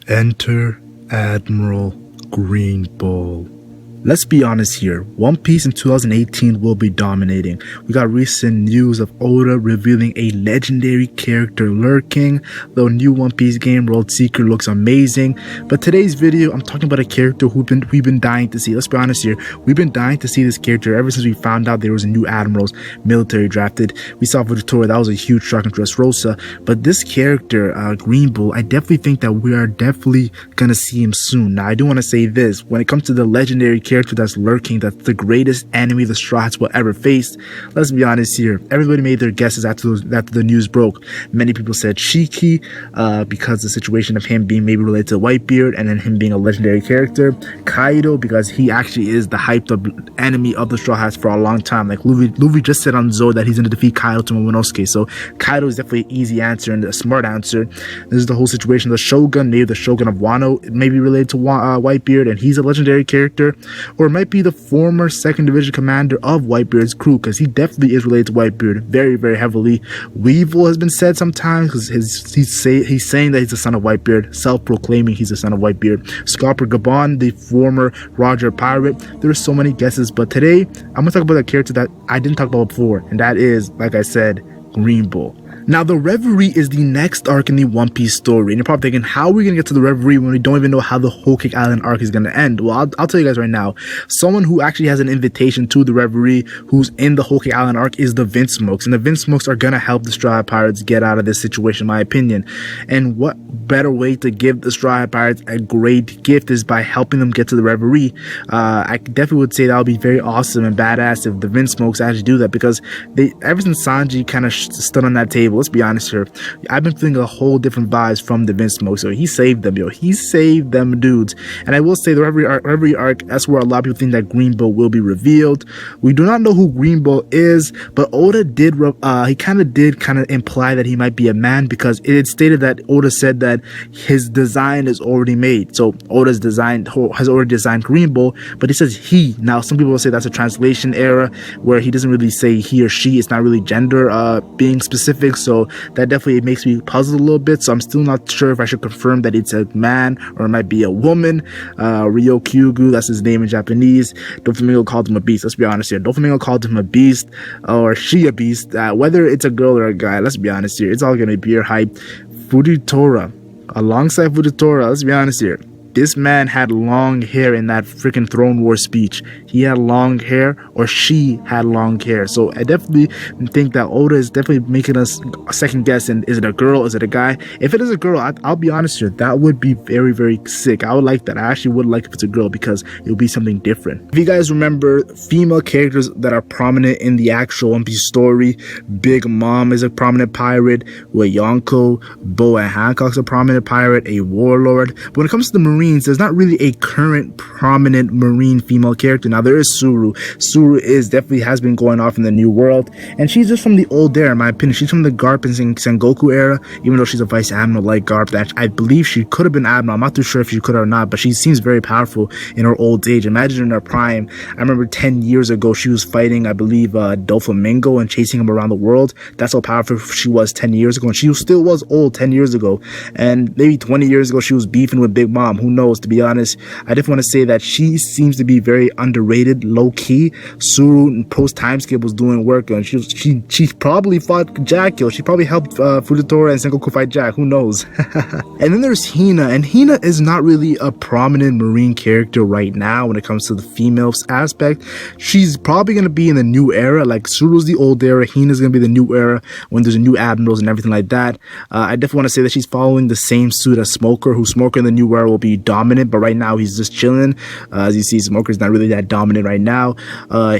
Enter Admiral Greenbull. Let's be honest here, One Piece in 2018 will be dominating. We got recent news of Oda revealing a legendary character lurking. The new One Piece game, World Seeker, looks amazing. But today's video, I'm talking about a character we've been dying to see. Let's be honest here, we've been dying to see this character ever since we found out there was a new Admiral's military drafted. We saw Fujitora, that was a huge shock in Dressrosa. But this character, Greenbull, I definitely think that we are definitely gonna see him soon. Now, I do want to say this, when it comes to the legendary character that's lurking, that's the greatest enemy the Straw Hats will ever face. Let's be honest here, everybody made their guesses after the news broke. Many people said Shiki because the situation of him being maybe related to Whitebeard, and then him being a legendary character. Kaido because he actually is the hyped up enemy of the Straw Hats for a long time. Like Luffy just said on Zoro that he's going to defeat Kaido to Momonosuke, so Kaido is definitely an easy answer and a smart answer. This is the whole situation. The Shogun, maybe the Shogun of Wano, may be related to Whitebeard, and he's a legendary character. Or it might be the former 2nd Division commander of Whitebeard's crew, because he definitely is related to Whitebeard very, very heavily. Weevil has been said sometimes because he's saying that he's the son of Whitebeard, self-proclaiming he's the son of Whitebeard. Scalper Gabon, the former Roger pirate. There's so many guesses, but today I'm going to talk about a character that I didn't talk about before, and that is, like I said, Greenbull. Now, the Reverie is the next arc in the One Piece story, and you're probably thinking, how are we going to get to the Reverie when we don't even know how the Whole Cake Island arc is going to end? Well, I'll tell you guys right now. Someone who actually has an invitation to the Reverie, who's in the Whole Cake Island arc, is the Vince Smokes, and the Vince Smokes are going to help the Straw Hat Pirates get out of this situation, in my opinion. And what better way to give the Straw Hat Pirates a great gift is by helping them get to the Reverie. I definitely would say that would be very awesome and badass if the Vince Smokes actually do that, because ever since Sanji kind of stood on that table, let's be honest here, I've been feeling a whole different vibes from the Vince Smoke. So he saved them, yo. He saved them dudes. And I will say the Reverie arc, that's where a lot of people think that Greenbull will be revealed. We do not know who Greenbull is, but Oda did, he kind of imply that he might be a man, because it stated that Oda said that his design is already made. So Oda's has already designed Greenbull, but he says he. Now, some people will say that's a translation error where he doesn't really say he or she. It's not really gender being specific. So that definitely makes me puzzled a little bit. So I'm still not sure if I should confirm that it's a man or it might be a woman. Ryokyugu, that's his name in Japanese. Doflamingo called him a beast. Let's be honest here. Doflamingo called him a beast, or she a beast. Whether it's a girl or a guy, let's be honest here, it's all gonna be pure hype. Fujitora, alongside Fujitora, let's be honest here, this man had long hair in that freaking Throne War speech. He had long hair, or she had long hair. So I definitely think that Oda is definitely making us second guess. And is it a girl? Is it a guy? If it is a girl, I'll be honest here, that would be very, very sick. I would like that. I actually would like if it's a girl, because it would be something different. If you guys remember female characters that are prominent in the actual One Piece story, Big Mom is a prominent pirate, Yonko, Boa Hancock's a prominent pirate, a warlord. But when it comes to the Marines, there's not really a current prominent Marine female character. Now, there is Suru. Suru definitely has been going off in the New World, and she's just from the old era, in my opinion. She's from the Garp and Sengoku era, even though she's a Vice Admiral like Garp. That I believe she could have been Admiral. I'm not too sure if she could or not, but she seems very powerful in her old age. Imagine in her prime. I remember 10 years ago, she was fighting, I believe, Doflamingo and chasing him around the world. That's how powerful she was 10 years ago, and she still was old 10 years ago. And maybe 20 years ago, she was beefing with Big Mom. Who knows? To be honest, I just want to say that she seems to be very underrated, low-key. Suru post time skip was doing work, and she probably fought Jack, yo. She probably helped Fujitora and Sengoku fight Jack. Who knows? And then there's Hina, and Hina is not really a prominent Marine character right now when it comes to the female aspect. She's probably going to be in the new era. Like Suru's the old era, Hina's going to be the new era when there's a new admirals and everything like that. I definitely want to say that she's following the same suit as Smoker, who Smoker in the new era will be dominant, but right now he's just chilling. As you see, Smoker's not really that dominant right now.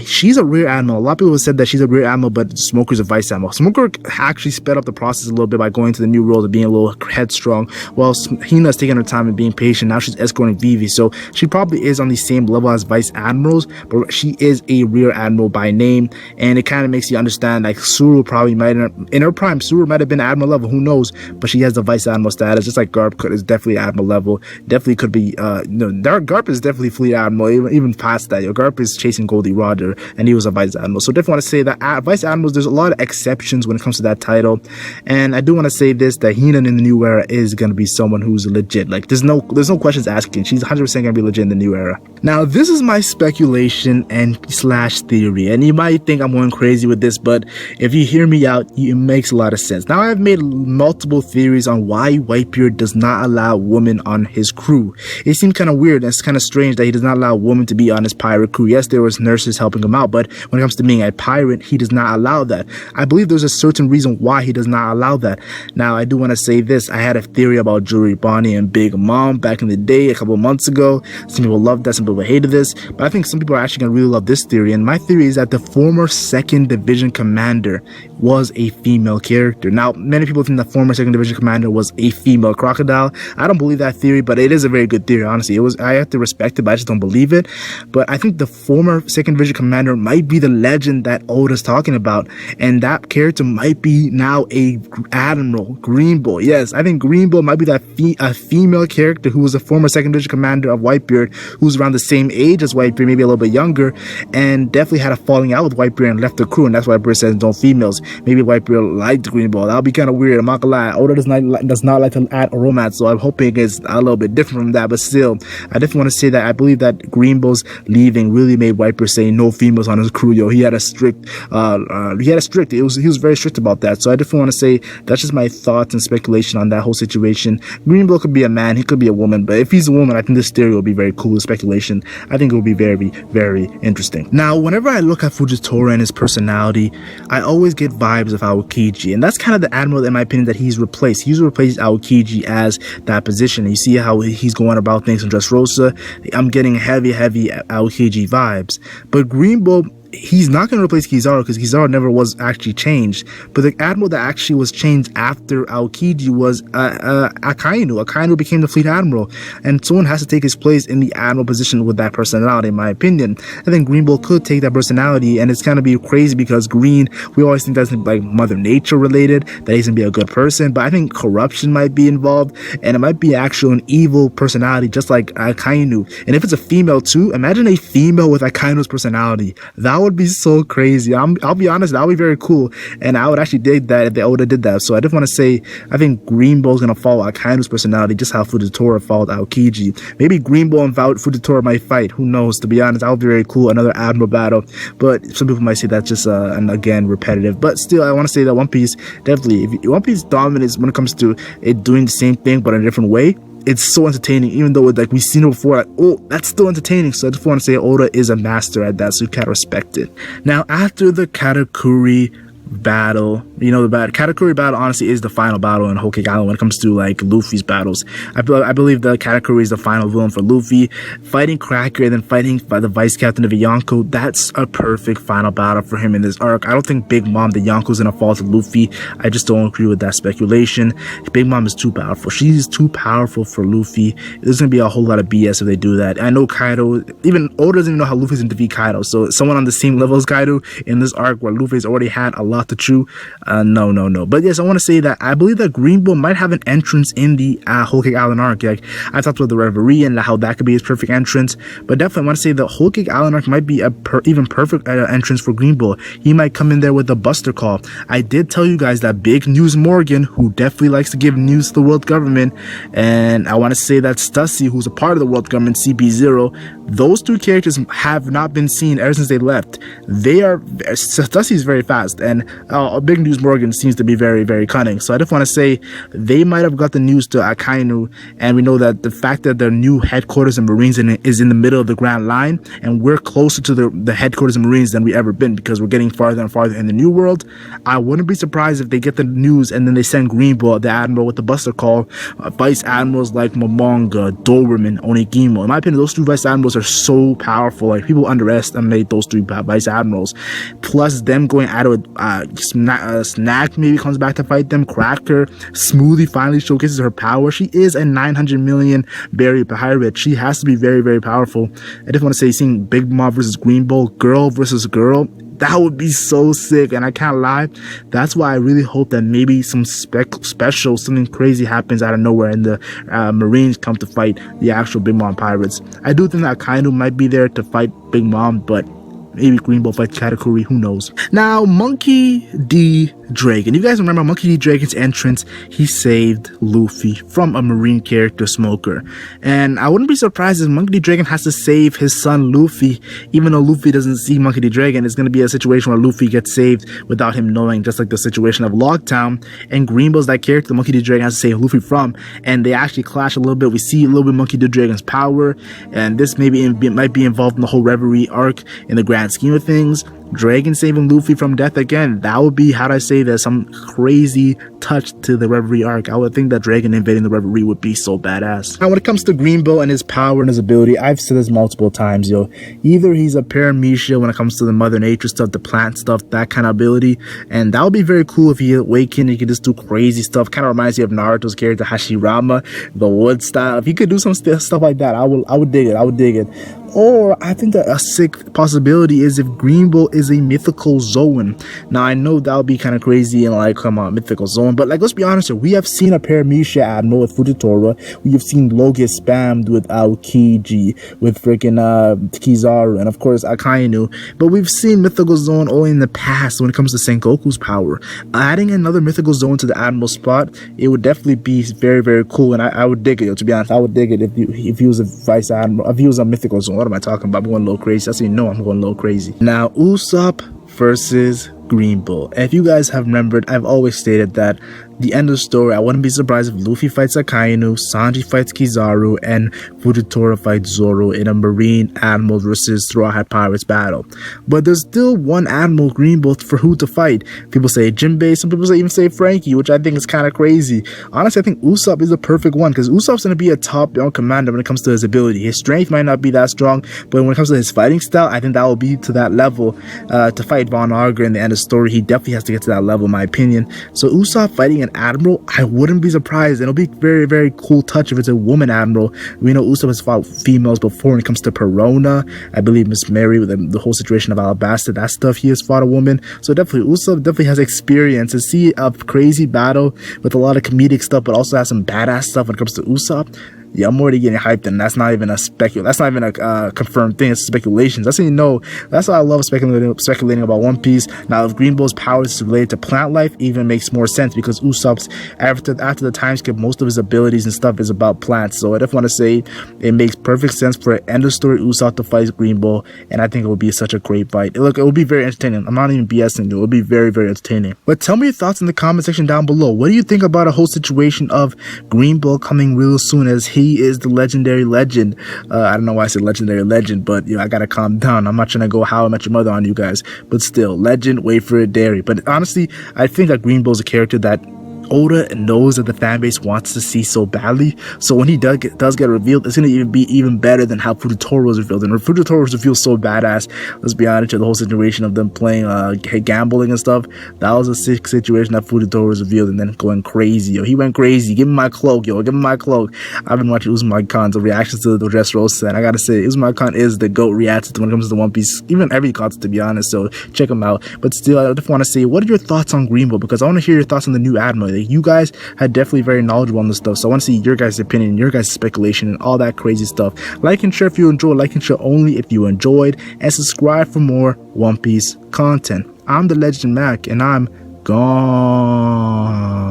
She's a rear admiral. A lot of people have said that she's a rear admiral, but Smoker's a vice admiral. Smoker actually sped up the process a little bit by going to the new world and being a little headstrong, while Hina's taking her time and being patient. Now she's escorting Vivi, so she probably is on the same level as vice admirals, but she is a rear admiral by name, and it kind of makes you understand, like, Suru probably might, in her prime, Suru might have been admiral level, who knows, but she has the vice admiral status, just like Garp is definitely admiral level. Definitely definitely could be, Garp is definitely Fleet Admiral, even past that. Garp is chasing Goldie Roger, and he was a Vice Admiral. So definitely want to say that Vice Admirals, there's a lot of exceptions when it comes to that title. And I do want to say this, that Heenan in the New Era is going to be someone who's legit. Like, there's no questions asking. She's 100% going to be legit in the New Era. Now, this is my speculation and slash theory. And you might think I'm going crazy with this, but if you hear me out, it makes a lot of sense. Now, I've made multiple theories on why Whitebeard does not allow women on his crew. It seems kind of weird and it's kind of strange that he does not allow women to be on his pirate crew. Yes, there was nurses helping him out, but when it comes to being a pirate, he does not allow that. I believe there's a certain reason why he does not allow that. Now, I do want to say this. I had a theory about Jewelry Bonnie and Big Mom back in the day, a couple of months ago. Some people loved that, some people hated this, but I think some people are actually going to really love this theory. And my theory is that the former 2nd Division commander was a female character. Now, many people think the former 2nd Division commander was a female crocodile. I don't believe that theory, but it is a very good theory, honestly. I have to respect it, but I just don't believe it. But I think the former 2nd Division commander might be the legend that Oda's talking about, and that character might be now a Admiral Greenbull. Yes, I think Greenbull might be that a female character who was a former 2nd Division commander of Whitebeard, who's around the same age as Whitebeard, maybe a little bit younger, and definitely had a falling out with Whitebeard and left the crew, and that's why Whitebeard says no females. Maybe Whitebeard liked Greenbull. That would be kind of weird. I'm not gonna lie. Oda does not like to add a romance, so I'm hoping it's a little bit different from that. But still, I definitely want to say that I believe that Greenbull's leaving really made Whitebeard say no females on his crew. Yo, he had a strict. He was very strict about that. So I definitely want to say that's just my thoughts and speculation on that whole situation. Greenbull could be a man, he could be a woman, but if he's a woman, I think this theory will be very cool. Speculation, I think it will be very, very interesting. Now, whenever I look at Fujitora and his personality, I always get vibes of Aokiji, and that's kind of the admiral, in my opinion, that he's replaced. He's replaced Aokiji as that position. You see how he's going about things in Dressrosa. I'm getting heavy Aokiji vibes. But Greenbull, he's not going to replace Kizaru because Kizaru never was actually changed. But the admiral that actually was changed after Aokiji was Akainu. Akainu became the fleet admiral, and someone has to take his place in the admiral position with that personality, in my opinion. I think Greenbull could take that personality, and it's going to be crazy because Green, we always think that's like Mother Nature related, that he's going to be a good person, but I think corruption might be involved, and it might be actually an evil personality just like Akainu. And if it's a female too, imagine a female with Akainu's personality. That would be so crazy. I'll be honest, that would be very cool, and I would actually dig that if the Oda did that. So I just want to say, I think Greenbull's gonna follow Akainu's personality, just how Fujitora followed Aokiji. Maybe Greenbull and Fujitora might fight. Who knows? To be honest, that would be very cool. Another admiral battle, but some people might say that's just and again repetitive. But still, I want to say that One Piece definitely, if One Piece dominates when it comes to it doing the same thing but in a different way. It's so entertaining, even though like we've seen it before, like, oh, that's still entertaining. So I just want to say Oda is a master at that, so you can't respect it. Now, after the Katakuri battle, the Katakuri battle honestly is the final battle in Whole Cake Island when it comes to like Luffy's battles. I believe the Katakuri is the final villain for Luffy. Fighting Cracker and then fighting by the vice captain of Yonko, that's a perfect final battle for him in this arc. I don't think Big Mom, the Yonko's gonna fall to Luffy. I just don't agree with that speculation. Big Mom is too powerful. She's too powerful for Luffy. There's gonna be a whole lot of BS if they do that. I know Kaido, even Oda doesn't even know how Luffy's gonna defeat Kaido. So someone on the same level as Kaido in this arc where Luffy's already had a lot to chew. No. But yes, I want to say that I believe that Greenbull might have an entrance in the Whole Cake Island arc. Like I talked about the Reverie and how that could be his perfect entrance, but definitely I want to say the Whole Cake Island arc might be a even perfect entrance for Greenbull. He might come in there with the Buster Call. I did tell you guys that Big News Morgan, who definitely likes to give news to the world government, and I want to say that Stussy, who's a part of the world government, CP0, those two characters have not been seen ever since they left. Stussy is very fast, and Big News Morgan seems to be very, very cunning. So I just want to say they might have got the news to Akainu, and we know that the fact that their new headquarters and Marines is in the middle of the Grand Line, and we're closer to the headquarters and Marines than we ever been because we're getting farther and farther in the New World. I wouldn't be surprised if they get the news and then they send Greenbull, the Admiral with the Buster Call, Vice Admirals like Momonga, Doberman, Onigimo. In my opinion, those two Vice Admirals are so powerful. Like people underestimate those three Vice Admirals. Plus them going at it with Snack maybe comes back to fight them. Cracker, Smoothie finally showcases her power. She is a 900 million berry pirate. She has to be very, very powerful. I just want to say, seeing Big Mom versus Greenbull, girl versus girl, That would be so sick. And I can't lie, that's why I really hope that maybe some special, something crazy happens out of nowhere and the Marines come to fight the actual Big Mom pirates. I do think that Akainu might be there to fight Big Mom, but maybe Greenbull fights Katakuri, who knows. Now, Monkey D. Dragon. You guys remember Monkey D. Dragon's entrance? He saved Luffy from a Marine character, Smoker. And I wouldn't be surprised if Monkey D. Dragon has to save his son Luffy. Even though Luffy doesn't see Monkey D. Dragon, it's going to be a situation where Luffy gets saved without him knowing, just like the situation of Logtown. And Greenbull's that character Monkey D. Dragon has to save Luffy from. And they actually clash a little bit. We see a little bit of Monkey D. Dragon's power. And this might be involved in the whole Reverie arc in the grand scheme of things. Dragon saving Luffy from death again. That would be, how do I say that, some crazy touch to the Reverie arc. I would think that Dragon invading the Reverie would be so badass. Now, when it comes to Greenbull and his power and his ability, I've said this multiple times, yo. Either he's a Paramecia when it comes to the Mother Nature stuff, the plant stuff, that kind of ability, and that would be very cool if he awakened. He could just do crazy stuff. Kind of reminds me of Naruto's character Hashirama, the wood style. If he could do some stuff like that, I would dig it. I would dig it. Or I think that a sick possibility is if Greenbull is a mythical Zoan. Now, I know that would be kind of crazy and like, come on, mythical Zoan. But like, let's be honest here. We have seen a Paramecia Admiral with Fujitora. We have seen Lo get spammed with Aokiji, with freaking Kizaru, and of course Akainu. But we've seen mythical Zoan only in the past when it comes to Sengoku's power. Adding another mythical Zoan to the Admiral spot, it would definitely be very, very cool. And I would dig it, to be honest. I would dig it if he was a Vice Admiral, if he was a mythical Zoan. What am I talking about? I'm going a little crazy. That's how you know I'm going a little crazy. Now, Usopp versus Greenbull. If you guys have remembered, I've always stated that the end of the story, I wouldn't be surprised if Luffy fights Akainu, Sanji fights Kizaru, and Fujitora fights Zoro in a Marine Admiral versus Strawhat Pirates battle. But there's still one Admiral Greenbull for who to fight. People say Jinbei, some people even say Frankie, which I think is kind of crazy. Honestly, I think Usopp is the perfect one because Usopp's going to be a top commander when it comes to his ability. His strength might not be that strong, but when it comes to his fighting style, I think that will be to that level to fight Von Arger in the end of the story. He definitely has to get to that level, in my opinion. So Usopp fighting an Admiral, I wouldn't be surprised. It'll be very, very cool touch if it's a woman Admiral. We know Usopp has fought females before when it comes to Perona. I believe Miss Mary with the whole situation of Alabasta, that stuff, he has fought a woman. So definitely Usopp definitely has experience. To see a crazy battle with a lot of comedic stuff, but also has some badass stuff when it comes to Usopp. Yeah, I'm already getting hyped, and that's not even a confirmed thing. It's speculations. That's how you know. That's why I love speculating about One Piece. Now, if Greenbull's powers is related to plant life, even makes more sense because Usopp's after the time skip, most of his abilities and stuff is about plants. So I definitely want to say it makes perfect sense for an end of story Usopp to fight Greenbull, and I think it would be such a great fight. Look, it will be very entertaining. I'm not even BSing you. It will be very, very entertaining. But tell me your thoughts in the comment section down below. What do you think about a whole situation of Greenbull coming real soon, as he is the legendary legend? I don't know why I said legendary legend, but you know, I gotta calm down. I'm not trying to go How I Met Your Mother on you guys, but still, legend, wait for it, dairy. But honestly, I think that Greenbull's a character that Oda knows that the fan base wants to see so badly. So when he does get revealed, it's going to be even better than how Fujitora was revealed. And Fujitora was revealed so badass. Let's be honest, the whole situation of them playing gambling and stuff, that was a sick situation that Fujitora was revealed and then going crazy. Yo, he went crazy. Give me my cloak, yo. Give me my cloak. I've been watching Uzumaki's reactions to the Dressrosa, and I gotta say, Uzumaki is the GOAT reactor when it comes to One Piece, even every content, to be honest. So check him out. But still, I just want to say, what are your thoughts on Greenbull? Because I want to hear your thoughts on the new Admiral. Like, you guys are definitely very knowledgeable on this stuff, so I want to see your guys' opinion, your guys' speculation, and all that crazy stuff. Like and share if you enjoyed, like and share only if you enjoyed, and subscribe for more One Piece content. I'm the LegendMac, and I'm gone.